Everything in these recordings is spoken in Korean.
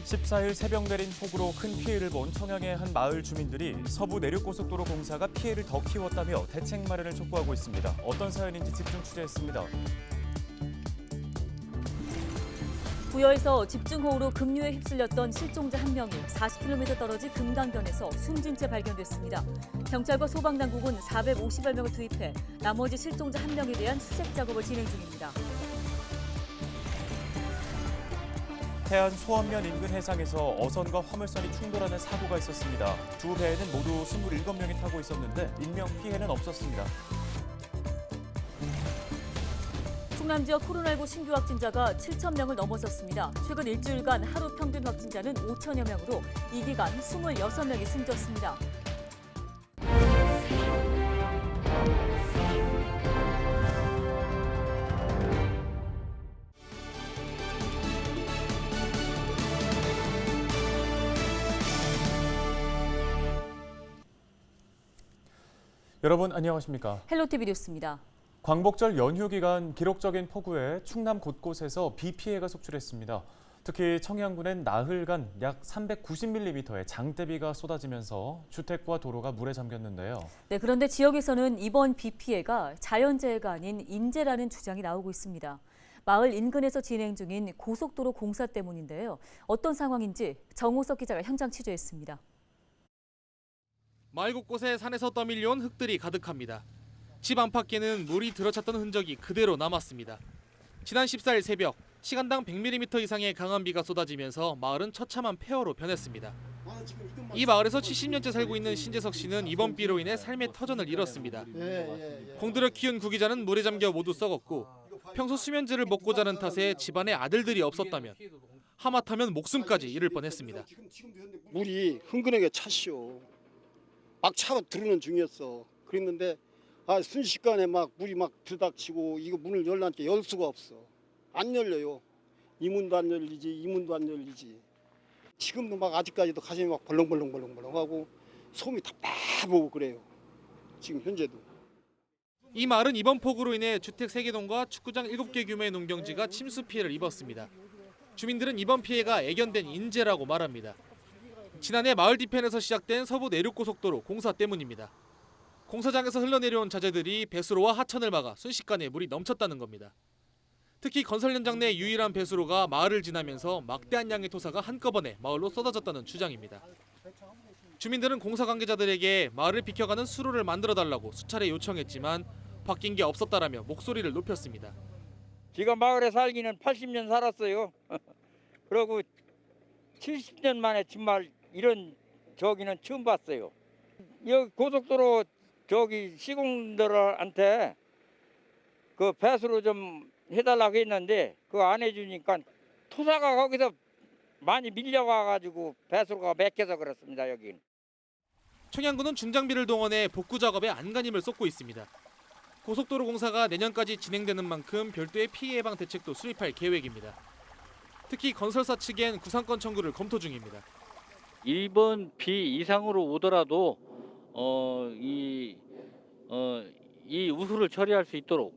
14일 새벽 내린 폭우로 큰 피해를 본 청양의 한 마을 주민들이 서부 내륙고속도로 공사가 피해를 더 키웠다며 대책 마련을 촉구하고 있습니다. 어떤 사연인지 집중 취재했습니다. 부여에서 집중호우로 급류에 휩쓸렸던 실종자 한 명이 40km 떨어진 금강변에서 숨진 채 발견됐습니다. 경찰과 소방당국은 450여 명을 투입해 나머지 실종자 한 명에 대한 수색 작업을 진행 중입니다. 해안 소암면 인근 해상에서 어선과 화물선이 충돌하는 사고가 있었습니다. 두 배에는 모두 27명이 타고 있었는데 인명 피해는 없었습니다. 충남 지역 코로나19 신규 확진자가 7,000명을 넘어섰습니다. 최근 일주일간 하루 평균 확진자는 5천여 명으로 이 기간 26명이 숨졌습니다. 여러분 안녕하십니까? 헬로티비 뉴스입니다. 광복절 연휴 기간 기록적인 폭우에 충남 곳곳에서 비 피해가 속출했습니다. 특히 청양군엔 나흘간 약 390mm의 장대비가 쏟아지면서 주택과 도로가 물에 잠겼는데요. 네, 그런데 지역에서는 이번 비 피해가 자연재해가 아닌 인재라는 주장이 나오고 있습니다. 마을 인근에서 진행 중인 고속도로 공사 때문인데요. 어떤 상황인지 정호석 기자가 현장 취재했습니다. 마을 곳곳에 산에서 떠밀려온 흙들이 가득합니다. 집 안팎에는 물이 들어찼던 흔적이 그대로 남았습니다. 지난 14일 새벽 시간당 100mm 이상의 강한 비가 쏟아지면서 마을은 처참한 폐허로 변했습니다. 이 마을에서 70년째 살고 있는 신재석 씨는 이번 비로 인해 삶의 터전을 잃었습니다. 공들여 키운 구기자는 물에 잠겨 모두 썩었고 평소 수면제를 먹고 자는 탓에 집안에 아들들이 없었다면 하마터면 목숨까지 잃을 뻔했습니다. 물이 흥건하게 찼쇼. 막 차가 들어오는 중이었어. 그랬는데 순식간에 막 물이 막 들닥치고 이거 문을 열라니까 열 수가 없어. 안 열려요. 이 문도 안 열리지, 이 문도 안 열리지. 지금도 막 아직까지도 가슴이 막 벌렁벌렁하고 손이 답답하고 그래요. 지금 현재도. 이 마을은 이번 폭우로 인해 주택 3개 동과 축구장 7개 규모의 농경지가 침수 피해를 입었습니다. 주민들은 이번 피해가 애견된 인재라고 말합니다. 지난해 마을 뒤편에서 시작된 서부 내륙고속도로 공사 때문입니다. 공사장에서 흘러내려온 자재들이 배수로와 하천을 막아 순식간에 물이 넘쳤다는 겁니다. 특히 건설 현장 내 유일한 배수로가 마을을 지나면서 막대한 양의 토사가 한꺼번에 마을로 쏟아졌다는 주장입니다. 주민들은 공사 관계자들에게 마을을 비켜가는 수로를 만들어달라고 수차례 요청했지만 바뀐 게 없었다라며 목소리를 높였습니다. 제가 마을에 살기는 80년 살았어요. 그리고 70년 만에 정말 이런 저기는 처음 봤어요. 여기 고속도로 저기 시공들한테 그 배수로 좀 해달라고 했는데 그거 안 해주니까 토사가 거기서 많이 밀려가가지고 배수로가 막혀서 그렇습니다. 여긴. 청양군은 중장비를 동원해 복구 작업에 안간힘을 쏟고 있습니다. 고속도로 공사가 내년까지 진행되는 만큼 별도의 피해 예방 대책도 수립할 계획입니다. 특히 건설사 측엔 구상권 청구를 검토 중입니다. 이번 비 이상으로 오더라도 이 우수를 처리할 수 있도록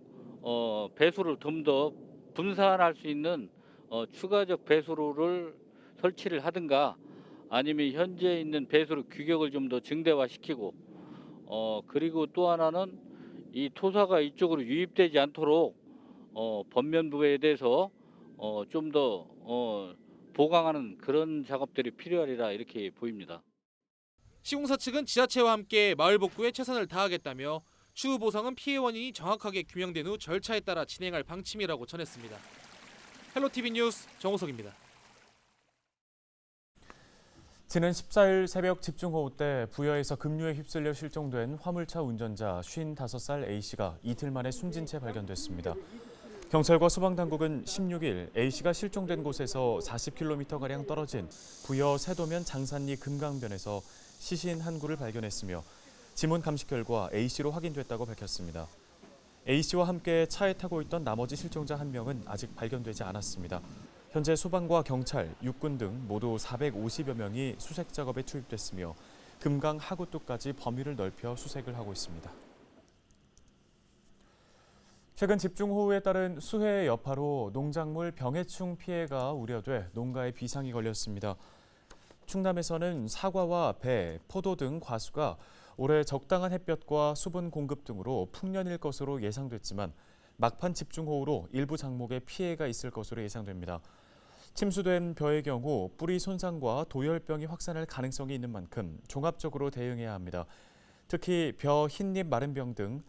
배수를 좀 더 분산할 수 있는 추가적 배수로를 설치를 하든가 아니면 현재 있는 배수로 규격을 좀 더 증대화시키고 그리고 또 하나는 이 토사가 이쪽으로 유입되지 않도록 번면부에 대해서 좀 더 보강하는 그런 작업들이 필요하리라 이렇게 보입니다. 시공사 측은 지자체와 함께 마을 복구에 최선을 다하겠다며 추후 보상은 피해 원인이 정확하게 규명된 후 절차에 따라 진행할 방침이라고 전했습니다. 헬로티비 뉴스 정호석입니다. 지난 14일 새벽 집중호우 때 부여에서 급류에 휩쓸려 실종된 화물차 운전자 55살 A씨가 이틀 만에 숨진 채 발견됐습니다. 경찰과 소방당국은 16일 A씨가 실종된 곳에서 40km가량 떨어진 부여 세도면 장산리 금강변에서 시신 한 구를 발견했으며 지문 감식 결과 A씨로 확인됐다고 밝혔습니다. A씨와 함께 차에 타고 있던 나머지 실종자 한 명은 아직 발견되지 않았습니다. 현재 소방과 경찰, 육군 등 모두 450여 명이 수색 작업에 투입됐으며 금강 하구뚝까지 범위를 넓혀 수색을 하고 있습니다. 최근 집중호우에 따른 수해의 여파로 농작물 병해충 피해가 우려돼 농가에 비상이 걸렸습니다. 충남에서는 사과와 배, 포도 등 과수가 올해 적당한 햇볕과 수분 공급 등으로 풍년일 것으로 예상됐지만 막판 집중호우로 일부 작목에 피해가 있을 것으로 예상됩니다. 침수된 벼의 경우 뿌리 손상과 도열병이 확산할 가능성이 있는 만큼 종합적으로 대응해야 합니다. 특히 벼 흰잎 마른병 등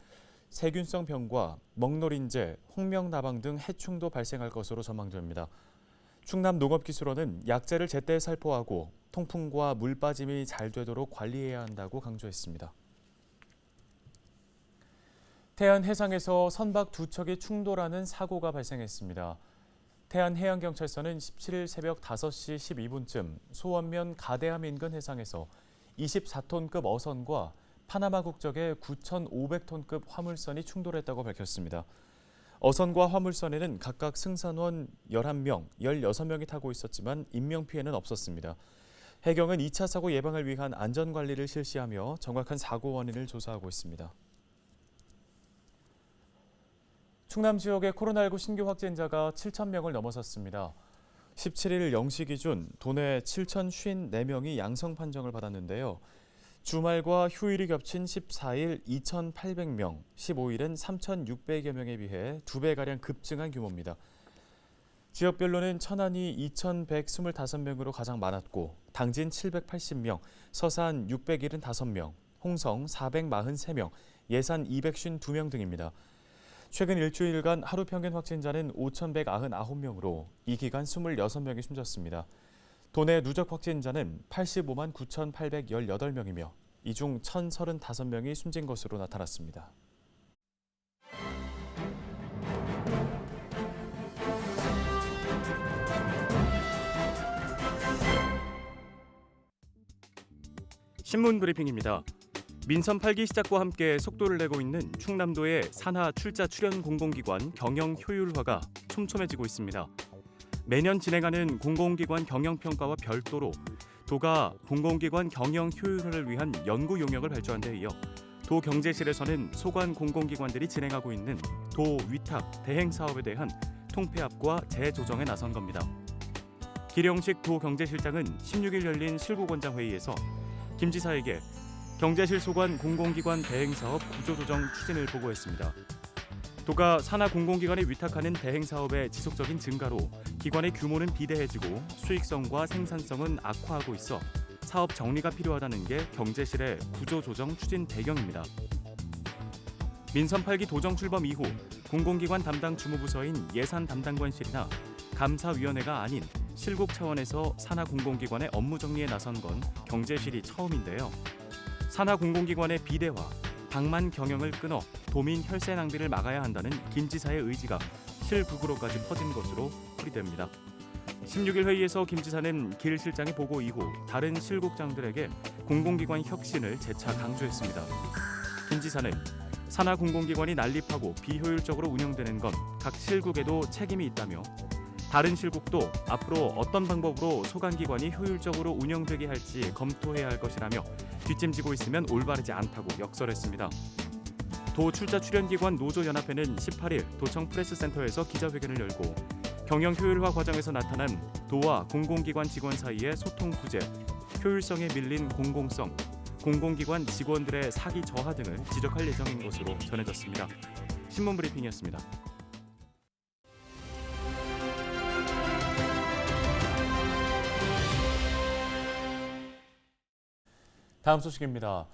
세균성 병과 먹노린재, 홍명나방 등 해충도 발생할 것으로 전망됩니다. 충남농업기술원은 약재를 제때 살포하고 통풍과 물 빠짐이 잘 되도록 관리해야 한다고 강조했습니다. 태안 해상에서 선박 두 척이 충돌하는 사고가 발생했습니다. 태안해양경찰서는 17일 새벽 5시 12분쯤 소원면 가대함 인근 해상에서 24톤급 어선과 파나마 국적의 9,500톤급 화물선이 충돌했다고 밝혔습니다. 어선과 화물선에는 각각 승선원 11명, 16명이 타고 있었지만 인명피해는 없었습니다. 해경은 2차 사고 예방을 위한 안전관리를 실시하며 정확한 사고 원인을 조사하고 있습니다. 충남 지역의 코로나19 신규 확진자가 7,000명을 넘어섰습니다. 17일 0시 기준 도내 7,054명이 양성 판정을 받았는데요. 주말과 휴일이 겹친 14일 2,800명, 15일은 3,600여 명에 비해 2배가량 급증한 규모입니다. 지역별로는 천안이 2,125명으로 가장 많았고 당진 780명, 서산 675명, 홍성 443명, 예산 252명 등입니다. 최근 일주일간 하루 평균 확진자는 5,199명으로 이 기간 26명이 숨졌습니다. 도내 누적 확진자는 85만 9,818명이며 이 중 1,035명이 숨진 것으로 나타났습니다. 신문 브리핑입니다. 민선 8기 시작과 함께 속도를 내고 있는 충남도의 산하 출자 출연 공공기관 경영 효율화가 촘촘해지고 있습니다. 매년 진행하는 공공기관 경영평가와 별도로 도가 공공기관 경영 효율화를 위한 연구 용역을 발주한 데 이어 도경제실에서는 소관 공공기관들이 진행하고 있는 도 위탁 대행 사업에 대한 통폐합과 재조정에 나선 겁니다. 기령식 도경제실장은 16일 열린 실구권장 회의에서 김 지사에게 경제실 소관 공공기관 대행 사업 구조조정 추진을 보고했습니다. 도가 산하 공공기관에 위탁하는 대행 사업의 지속적인 증가로 기관의 규모는 비대해지고 수익성과 생산성은 악화하고 있어 사업 정리가 필요하다는 게 경제실의 구조조정 추진 배경입니다. 민선 8기 도정 출범 이후 공공기관 담당 주무부서인 예산담당관실이나 감사위원회가 아닌 실국 차원에서 산하 공공기관의 업무 정리에 나선 건 경제실이 처음인데요. 산하 공공기관의 비대화, 방만 경영을 끊어 도민 혈세 낭비를 막아야 한다는 김 지사의 의지가 실국으로까지 퍼진 것으로 풀이됩니다. 16일 회의에서 김 지사는 길 실장의 보고 이후 다른 실국장들에게 공공기관 혁신을 재차 강조했습니다. 김 지사는 산하 공공기관이 난립하고 비효율적으로 운영되는 건 각 실국에도 책임이 있다며 다른 실국도 앞으로 어떤 방법으로 소관기관이 효율적으로 운영되게 할지 검토해야 할 것이라며 뒷짐지고 있으면 올바르지 않다고 역설했습니다. 도 출자 출연기관 노조연합회는 18일 도청 프레스센터에서 기자회견을 열고 경영 효율화 과정에서 나타난 도와 공공기관 직원 사이의 소통 부재, 효율성에 밀린 공공성, 공공기관 직원들의 사기 저하 등을 지적할 예정인 것으로 전해졌습니다. 신문 브리핑이었습니다. 다음 소식입니다.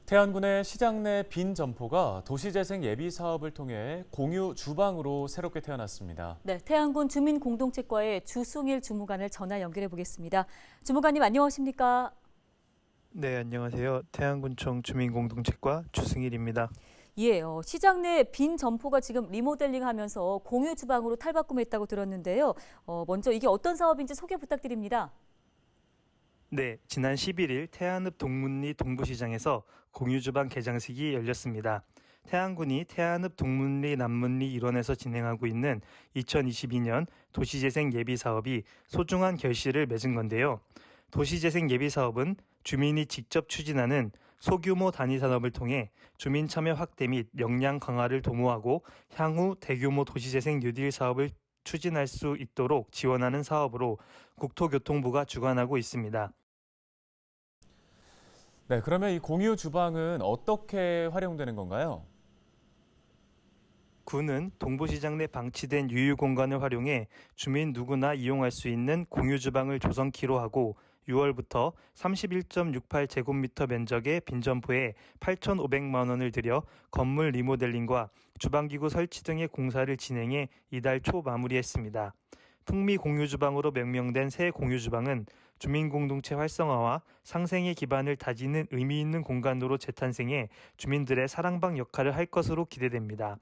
태안군의 시장 내 빈 점포가 도시재생 예비 사업을 통해 공유 주방으로 새롭게 태어났습니다. 네, 태안군 주민공동체과의 주승일 주무관을 전화 연결해 보겠습니다. 주무관님 안녕하십니까? 네, 안녕하세요. 태안군청 주민공동체과 주승일입니다. 예, 시장 내 빈 점포가 지금 리모델링하면서 공유 주방으로 탈바꿈했다고 들었는데요. 먼저 이게 어떤 사업인지 소개 부탁드립니다. 네, 지난 11일 태안읍 동문리 동부시장에서 공유주방 개장식이 열렸습니다. 태안군이 태안읍 동문리 남문리 일원에서 진행하고 있는 2022년 도시재생 예비사업이 소중한 결실을 맺은 건데요. 도시재생 예비사업은 주민이 직접 추진하는 소규모 단위 산업을 통해 주민 참여 확대 및 역량 강화를 도모하고 향후 대규모 도시재생 뉴딜 사업을 추진할 수 있도록 지원하는 사업으로 국토교통부가 주관하고 있습니다. 네, 그러면 이 공유 주방은 어떻게 활용되는 건가요? 구는 동부시장 내 방치된 유휴 공간을 활용해 주민 누구나 이용할 수 있는 공유 주방을 조성키로 하고 6월부터 31.68제곱미터 면적의 빈점포에 8,500만 원을 들여 건물 리모델링과 주방기구 설치 등의 공사를 진행해 이달 초 마무리했습니다. 풍미 공유주방으로 명명된 새 공유주방은 주민공동체 활성화와 상생의 기반을 다지는 의미 있는 공간으로 재탄생해 주민들의 사랑방 역할을 할 것으로 기대됩니다.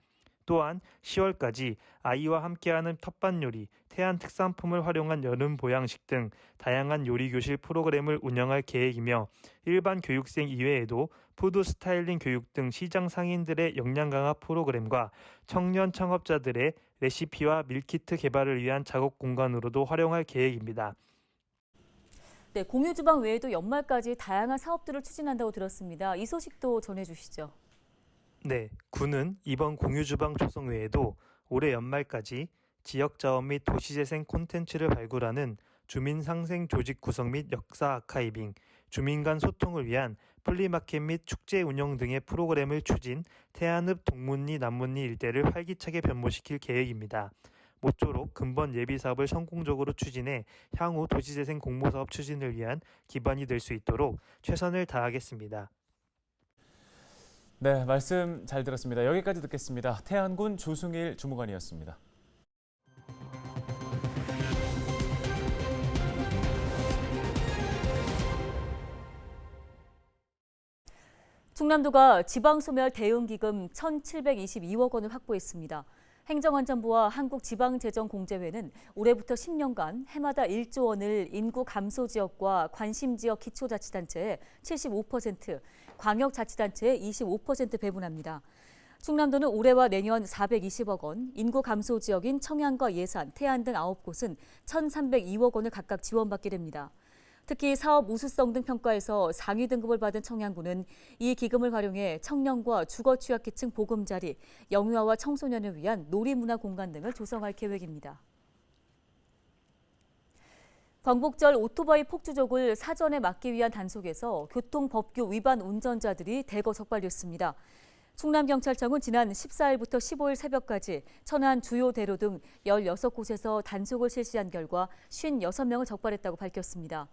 또한 10월까지 아이와 함께하는 텃밭요리, 태안 특산품을 활용한 여름 보양식 등 다양한 요리교실 프로그램을 운영할 계획이며 일반 교육생 이외에도 푸드 스타일링 교육 등 시장 상인들의 역량 강화 프로그램과 청년 창업자들의 레시피와 밀키트 개발을 위한 작업 공간으로도 활용할 계획입니다. 네, 공유 주방 외에도 연말까지 다양한 사업들을 추진한다고 들었습니다. 이 소식도 전해주시죠. 네, 구는 이번 공유주방 조성 외에도 올해 연말까지 지역자원 및 도시재생 콘텐츠를 발굴하는 주민상생 조직 구성 및 역사 아카이빙, 주민 간 소통을 위한 플리마켓 및 축제 운영 등의 프로그램을 추진, 태안읍 동문리 남문리 일대를 활기차게 변모시킬 계획입니다. 모쪼록 근본 예비사업을 성공적으로 추진해 향후 도시재생 공모사업 추진을 위한 기반이 될 수 있도록 최선을 다하겠습니다. 네, 말씀 잘 들었습니다. 여기까지 듣겠습니다. 태안군 조승일 주무관이었습니다. 충남도가 지방소멸 대응기금 1,722억 원을 확보했습니다. 행정안전부와 한국지방재정공제회는 올해부터 10년간 해마다 1조 원을 인구 감소 지역과 관심 지역 기초자치단체에 75%, 광역자치단체에 25% 배분합니다. 충남도는 올해와 내년 420억 원, 인구 감소 지역인 청양과 예산, 태안 등 9곳은 1,302억 원을 각각 지원받게 됩니다. 특히 사업 우수성 등 평가에서 상위 등급을 받은 청양군은 이 기금을 활용해 청년과 주거 취약계층 보금자리, 영유아와 청소년을 위한 놀이문화 공간 등을 조성할 계획입니다. 광복절 오토바이 폭주족을 사전에 막기 위한 단속에서 교통법규 위반 운전자들이 대거 적발됐습니다. 충남경찰청은 지난 14일부터 15일 새벽까지 천안 주요 대로 등 16곳에서 단속을 실시한 결과 56명을 적발했다고 밝혔습니다.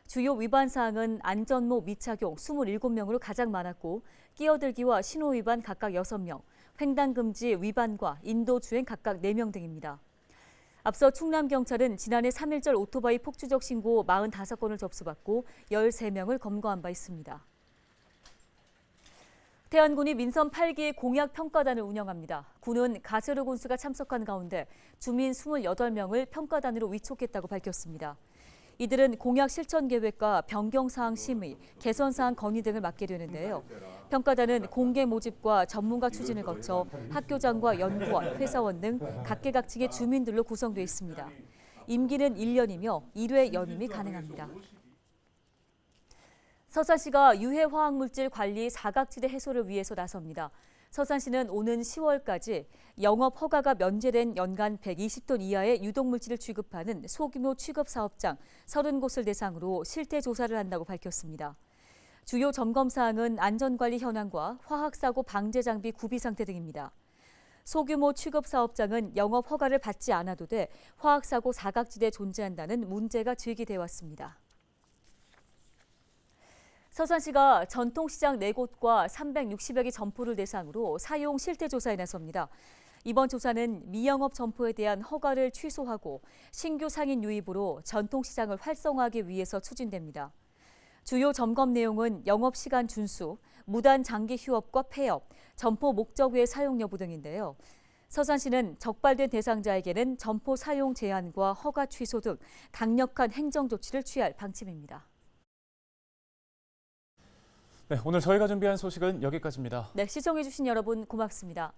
주요 위반 사항은 안전모 미착용 27명으로 가장 많았고 끼어들기와 신호 위반 각각 6명, 횡단금지 위반과 인도주행 각각 4명 등입니다. 앞서 충남경찰은 지난해 3.1절 오토바이 폭주적 신고 45건을 접수받고 13명을 검거한 바 있습니다. 태안군이 민선 8기 공약평가단을 운영합니다. 군은 가세로 군수가 참석한 가운데 주민 28명을 평가단으로 위촉했다고 밝혔습니다. 이들은 공약 실천 계획과 변경사항 심의, 개선사항 건의 등을 맡게 되는데요. 평가단은 공개 모집과 전문가 추진을 거쳐 학교장과 연구원, 회사원 등 각계각층의 주민들로 구성되어 있습니다. 임기는 1년이며 1회 연임이 가능합니다. 서산시가 유해 화학물질 관리 사각지대 해소를 위해서 나섭니다. 서산시는 오는 10월까지 영업 허가가 면제된 연간 120톤 이하의 유독물질을 취급하는 소규모 취급 사업장 30곳을 대상으로 실태 조사를 한다고 밝혔습니다. 주요 점검 사항은 안전관리 현황과 화학사고 방제 장비 구비 상태 등입니다. 소규모 취급 사업장은 영업 허가를 받지 않아도 돼 화학사고 사각지대에 존재한다는 문제가 제기돼 왔습니다. 서산시가 전통시장 4곳과 360여 개 점포를 대상으로 사용 실태조사에 나섭니다. 이번 조사는 미영업 점포에 대한 허가를 취소하고 신규 상인 유입으로 전통시장을 활성화하기 위해서 추진됩니다. 주요 점검 내용은 영업시간 준수, 무단 장기 휴업과 폐업, 점포 목적 외 사용 여부 등인데요. 서산시는 적발된 대상자에게는 점포 사용 제한과 허가 취소 등 강력한 행정조치를 취할 방침입니다. 네, 오늘 저희가 준비한 소식은 여기까지입니다. 네, 시청해주신 여러분 고맙습니다.